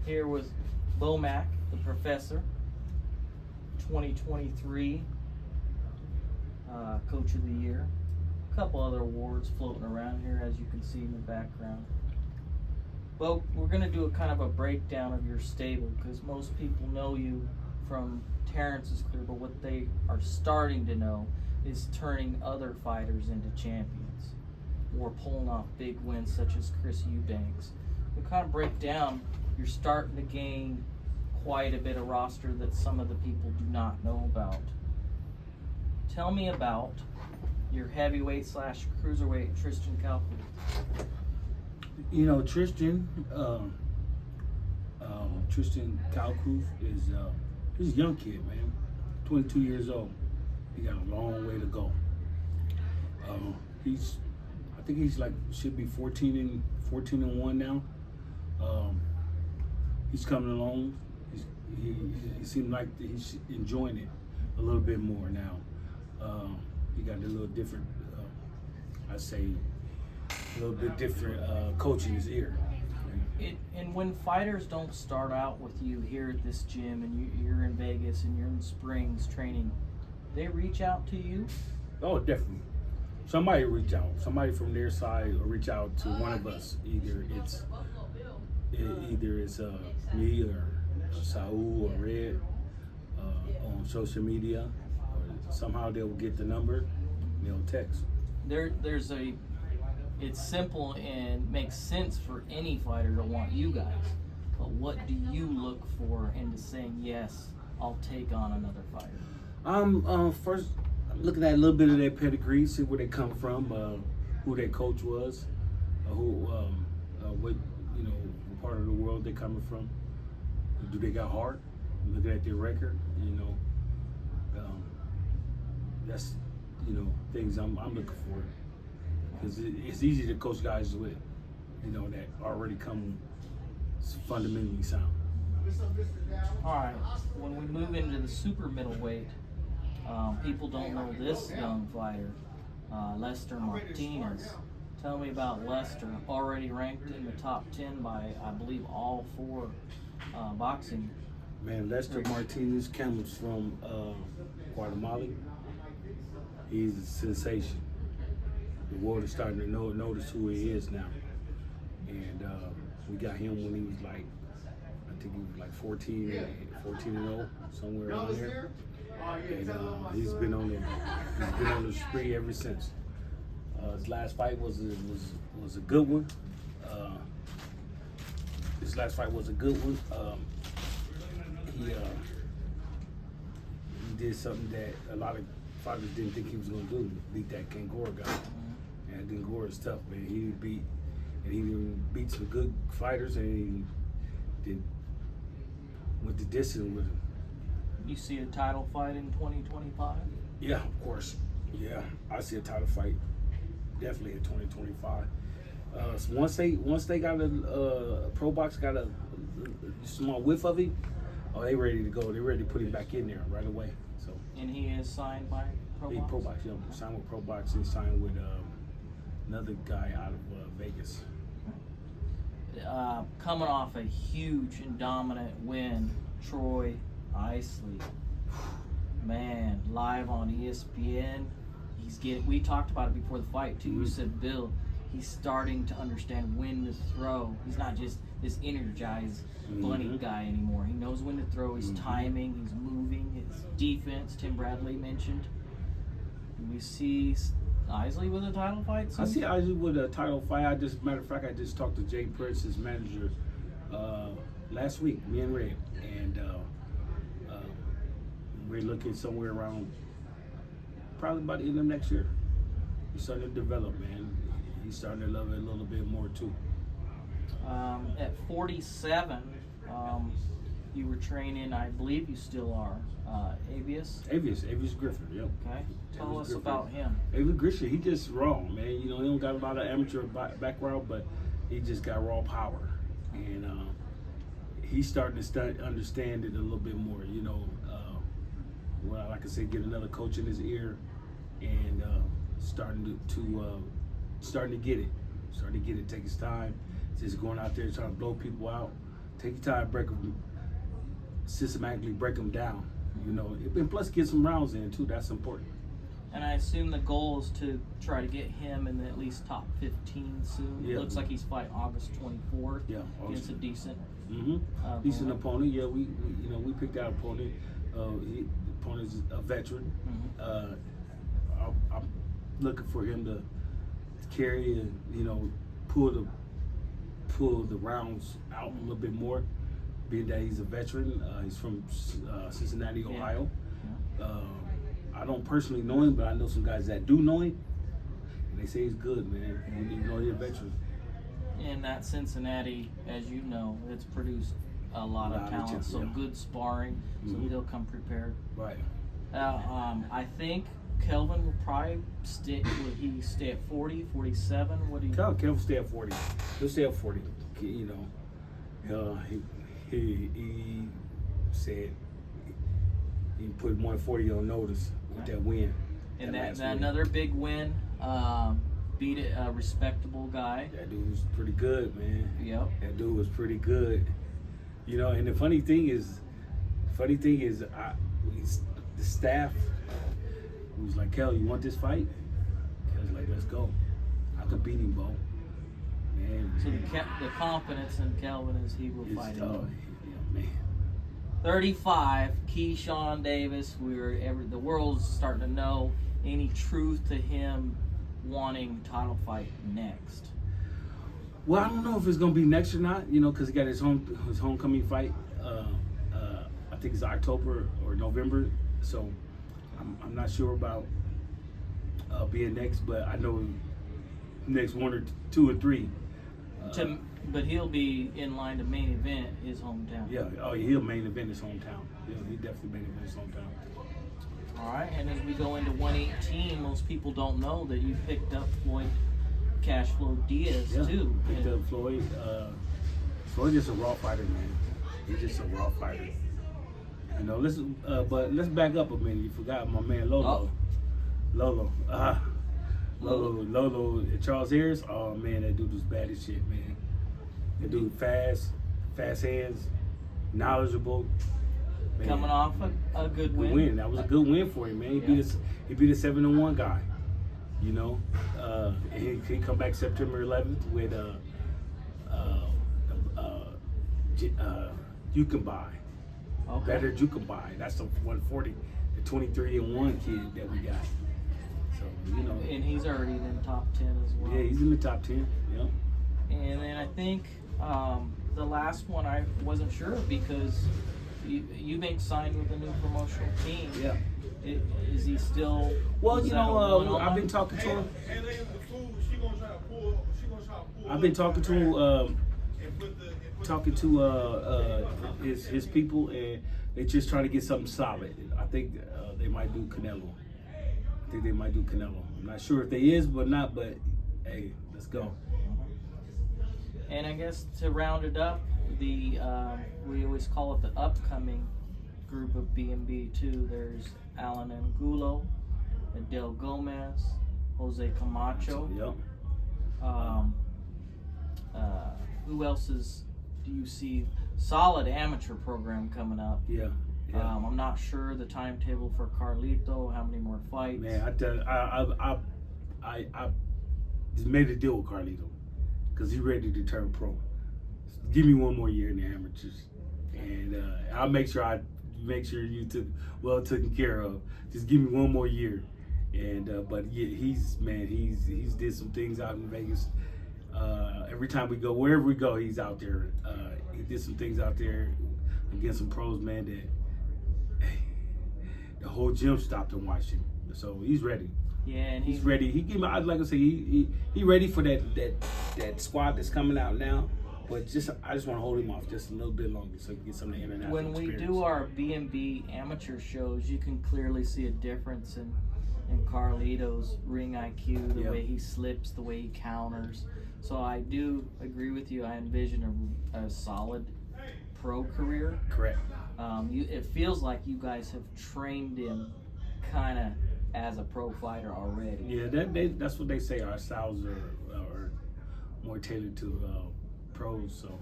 here with BoMac, the professor, 2023 Coach of the Year. A couple other awards floating around here, as you can see in the background. Well, we're going to do a kind of a breakdown of your stable, because most people know you from Terrence's career, but what they are starting to know is turning other fighters into champions or pulling off big wins such as Chris Eubanks. We'll kind of break down, you're starting to gain quite a bit of roster that some of the people do not know about. Tell me about your heavyweight / cruiserweight Tristan Calkins. You know, Tristan Calkins is he's a young kid, man. 22 years old. He got a long way to go. I think he's like should be 14 and 1 now. He's coming along. He seems like he's enjoying it a little bit more now. He got a little different, I say, a little bit different coach in his ear. And when fighters don't start out with you here at this gym, and you're in Vegas and you're in Springs training, they reach out to you? Oh, definitely. Somebody reach out. Somebody from their side will reach out to one of us. Either it's me or Saul or Red on social media. Or somehow they'll get the number. And they'll text. It's simple and makes sense for any fighter to want you guys. But what do you look for into saying, yes, I'll take on another fighter? First, I'm looking at a little bit of their pedigree, see where they come from, who their coach was, what part of the world they coming from. Do they got heart? Looking at their record, that's things I'm looking for. Because it's easy to coach guys with, that already come fundamentally sound. All right, when we move into the super middleweight, people don't know this young fighter, Lester Martinez. Tell me about Lester, already ranked in the top 10 by, I believe, all 4 boxing. Man, Lester Martinez comes from Guatemala. He's a sensation. The world is starting to notice who he is now. And we got him when he was like, I think he was like 14 and 0, somewhere around there. And he's been on the spree ever since. His last fight was a good one. He did something that a lot of fighters didn't think he was going to do. Beat that Kangor guy. And Kangor is tough, man. He beat some good fighters, and he went the distance with him. You see a title fight in 2025? Yeah, of course. Yeah, I see a title fight definitely in 2025. So once they got a Pro Box got a small whiff of him, they ready to go. They ready to put him back in there right away. So. And he is signed by Pro Box? Pro Box, yeah. Signed with Pro Box. He signed with another guy out of Vegas. Coming off a huge and dominant win, Troy Isley. Man, live on ESPN. We talked about it before the fight too. Mm-hmm. You said, Bill, he's starting to understand when to throw. He's not just this energized, funny guy anymore. He knows when to throw. His timing, he's moving, his defense. Tim Bradley mentioned. We see Isley with a title fight soon? I see Isley with a title fight. Matter of fact, I just talked to Jay Prince's manager last week, me and Ray, and we're looking somewhere around probably by the end of next year. He's starting to develop, man. He's starting to love it a little bit more too. At 47, you were training, I believe you still are, Avius Griffin, yep. Okay, tell us about him. Avius Griffin, he just raw, man. He don't got a lot of amateur background, but he just got raw power. And he's starting to understand it a little bit more, well, like I said, get another coach in his ear, and starting to get it. Take his time. Just going out there trying to blow people out. Take your time, break them, systematically break them down. You know, and plus get some rounds in too. That's important. And I assume the goal is to try to get him in the at least top 15 soon. Yeah. Looks like he's fighting August 24th. Yeah, Against a decent. Decent opponent. Yeah, we picked out opponent. The opponent's a veteran. I'm looking for him to carry and pull the rounds out a little bit more. Being that he's a veteran, he's from Cincinnati, Ohio. I don't personally know him, but I know some guys that do know him, and they say he's good, man. And you know he's a veteran. And that Cincinnati, as you know, it's produced a lot of talent, so good sparring, so he'll come prepared. Right. I think Kelvin will probably stay. Will he stay at 40, 47? What do you? Kelvin will stay at 40. He'll stay at 40. He said he put 140 on notice with that win. And that another big win. Beat a respectable guy. That dude was pretty good, man. Yep. That dude was pretty good. And the funny thing is, the staff was like, "Kel, you want this fight?" Kel's like, "Let's go. I could beat him, Bo." Man. So the confidence in Kelvin is he will fight him. Yeah, man. 35, Keyshawn Davis. The world's starting to know any truth to him wanting title fight next. Well, I don't know if it's gonna be next or not. Because he got his homecoming fight. I think it's October or November. So I'm not sure about being next, but I know next 1 or 2 or 3. But he'll be in line to main event his hometown. Yeah. Oh, yeah, he'll main event his hometown. Yeah, he definitely main event his hometown. All right, and as we go into 118, most people don't know that you picked up Floyd Cashflow Diaz too. Picked up Floyd. Floyd's just a raw fighter, man. He's just a raw fighter. But let's back up a minute. You forgot my man Lolo. Lolo. Lolo. Charles Harris. Oh man, that dude was bad as shit, man. That dude fast hands, knowledgeable. Man. Coming off a good win. That was a good win for him, man. He beat a 7-1 guy. And he come back September 11th with you can buy. Okay. Better you can buy. That's the 140, the 23-1 kid that we got. So And he's already in the top 10 as well. Yeah, he's in the top 10. Yeah. And then I think the last one I wasn't sure of because you been signed with a new promotional team. Yeah. Is he still? Well, I've been talking to him. I've been talking to his people, and they're just trying to get something solid. I think they might do Canelo. I'm not sure if they is, but not. But hey, let's go. And I guess to round it up, we always call it the upcoming group of B&B too. There's Alan Angulo, Adel Gomez, Jose Camacho. Yep. Who else do you see? Solid amateur program coming up. Yeah. I'm not sure the timetable for Carlito. How many more fights? Man, I just made a deal with Carlito because he's ready to turn pro. Give me 1 more year in the amateurs, and I'll make sure you taken care of. Just give me 1 more year, and but yeah, he's did some things out in Vegas. Every time we go, wherever we go, he's out there. He did some things out there against some pros, man. That the whole gym stopped and watched him. So he's ready. Yeah, and he's ready. Like I say, he ready for that squad that's coming out now. But I just want to hold him off just a little bit longer so he can get some of the international When we experience. do our B&B amateur shows, you can clearly see a difference in Carlito's ring IQ, the way he slips, the way he counters. So I do agree with you. I envision a solid pro career. Correct. It feels like you guys have trained him kind of as a pro fighter already. Yeah, that's what they say. Our styles are more tailored to pros. So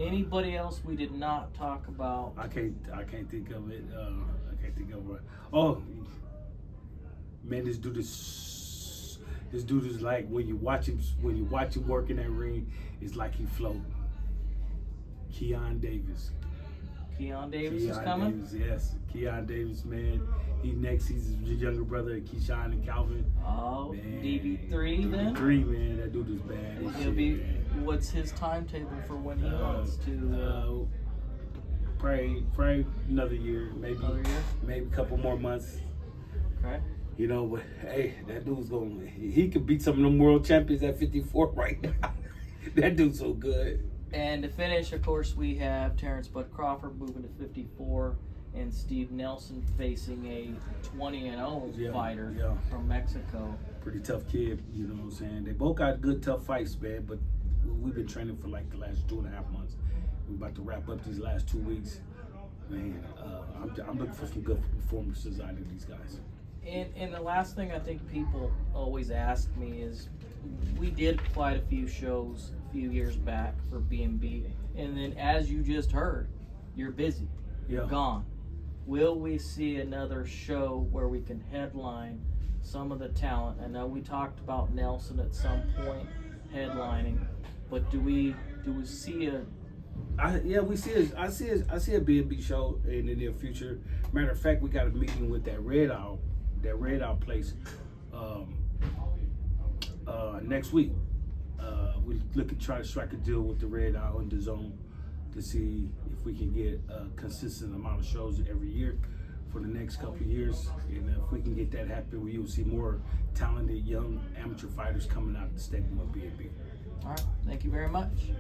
Anybody else we did not talk about? I can't think of it. I can't think of it. Oh, man, this dude is like when you watch him work in that ring, it's like he float. Keon Davis. Keon Davis is coming? Davis, yes. Keon Davis, man. He's his younger brother, Keyshawn and Calvin. Oh, man. DB3 then? DB3, man. That dude is bad. What's his timetable for when he wants to? Probably another year, maybe. Another year? Maybe a couple more months. Okay. You know, but hey, that dude's he could beat some of them world champions at 54 right now. That dude's so good. And to finish, of course, we have Terrence Bud Crawford moving to 54, and Steve Nelson facing a 20-0 fighter from Mexico. Pretty tough kid, you know what I'm saying? They both got good, tough fights, man, but we've been training for like the last 2.5 months. We're about to wrap up these last 2 weeks. Man, I'm looking for some good performances out of these guys. And the last thing I think people always ask me is, we did quite a few shows a few years back for B&B, and then as you just heard, you're busy, you're gone. Will we see another show where we can headline some of the talent? I know we talked about Nelson at some point headlining, but do we see a? I see a B&B show in the near future. Matter of fact, we got a meeting with that Red Owl place next week. We're looking to try to strike a deal with the Red Owl and the Zone to see if we can get a consistent amount of shows every year for the next couple of years. And if we can get that happen, you'll see more talented young amateur fighters coming out of the stadium of B&B. All right, thank you very much.